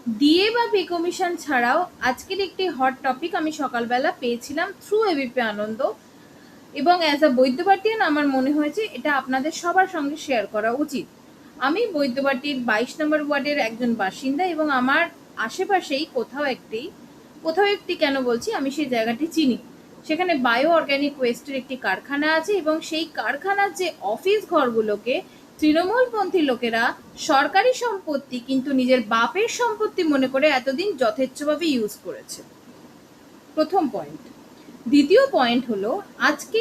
DA বা pay commission ছাড়াও আজকের একটি হট টপিক আমি সকালবেলা পেয়েছিলাম থ্রু এবিপি আনন্দ, এবং অ্যাজ আ বৈদ্যবাটিয়ান আমার মনে হয়েছে এটা আপনাদের সবার সঙ্গে শেয়ার করা উচিত। আমি বৈদ্যবাটির 22 নম্বর ওয়ার্ডের একজন বাসিন্দা, এবং আমার আশেপাশেই কোথাও একটি কেন বলছি, আমি সেই জায়গাটি চিনি। সেখানে বায়ো অর্গ্যানিক ওয়েস্টের একটি কারখানা আছে, এবং সেই কারখানার যে অফিস ঘরগুলোকে তৃণমূলপন্থী লোকেরা সরকারি সম্পত্তি কিন্তু নিজের বাপের সম্পত্তি মনে করে এতদিন যথেচ্ছভাবে ইউজ করেছে। প্রথম পয়েন্ট। দ্বিতীয় পয়েন্ট হলো, আজকে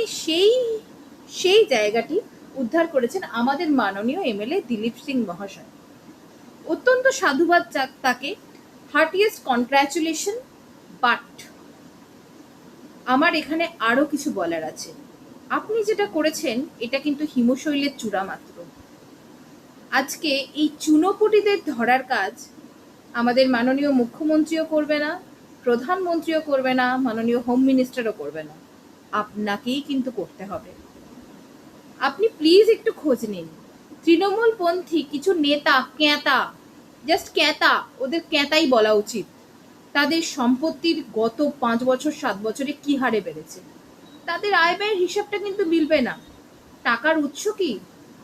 সেই জায়গাটি উদ্ধার করেছেন আমাদের মাননীয় এমএলএ দিলীপ সিং মহাশয়। অত্যন্ত সাধুবাদ তাকে, হার্টিয়েস্ট কনগ্রাচুলেশন। বাট আমার এখানে আরো কিছু বলার আছে। আপনি যেটা করেছেন এটা কিন্তু হিমশৈলের চূড়া মাত্র। আজকে এই চুনোপুটিদের ধরার কাজ আমাদের মাননীয় মুখ্যমন্ত্রীও করবে না, প্রধানমন্ত্রীও করবে না, মাননীয় হোম মিনিস্টারও করবে না, আপনাকেই কিন্তু করতে হবে। আপনি প্লিজ একটু খোঁজ নিন। তৃণমূলপন্থী কিছু নেতা জাস্ট ক্যাঁতা, ওদের ক্যাঁতাই বলা উচিত। তাদের সম্পত্তির গত 5 বছর 7 বছরে কি হারে বেড়েছে, তাদের আয় ব্যয়ের হিসাবটা কিন্তু মিলবে না। টাকার উৎস কি?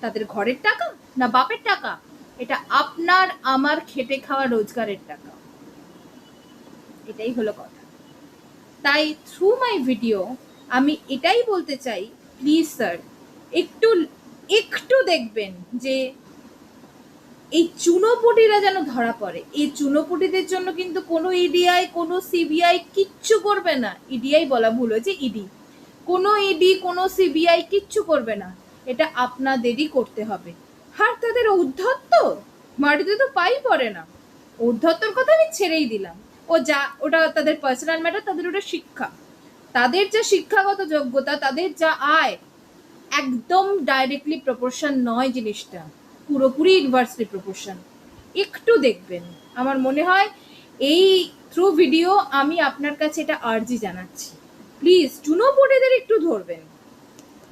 তাদের ঘরের টাকা না বাপের টাকা? এটা আপনার আমার খেটে খাওয়া রোজগারের টাকা। এটাই হলো কথা। তাই থ্রু মাই ভিডিও আমি এটাই বলতে চাই, প্লিজ স্যার একটু একটু দেখবেন যে এই চুনোপুটিরা যেন ধরা পড়ে। এই চুনোপুটিদের জন্য কিন্তু কোনো ইডিআই কোনো সিবিআই কিচ্ছু করবে না। ইডিআই বলা ভুল হয়েছে, ইডি। কোনো ইডি কোনো সিবিআই কিচ্ছু করবে না, এটা আপনাদেরই করতে হবে। আর তাদের ঔদ্ধত্য মাটিতে তো পাই পড়ে না। ঔদ্ধত্যর কথা আমি ছেড়েই দিলাম, ওটা তাদের পার্সোনাল ম্যাটার, তাদের ওটা শিক্ষা। তাদের যা শিক্ষাগত যোগ্যতা, তাদের যা আয়, একদম ডাইরেক্টলি প্রপোর্শন নয় জিনিসটা, পুরোপুরি ইনভার্সলি প্রপোর্শন। একটু দেখবেন। আমার মনে হয় এই থ্রু ভিডিও আমি আপনার কাছে এটা আর্জি জানাচ্ছি, প্লিজ চুনোপুটিদের একটু ধরবেন।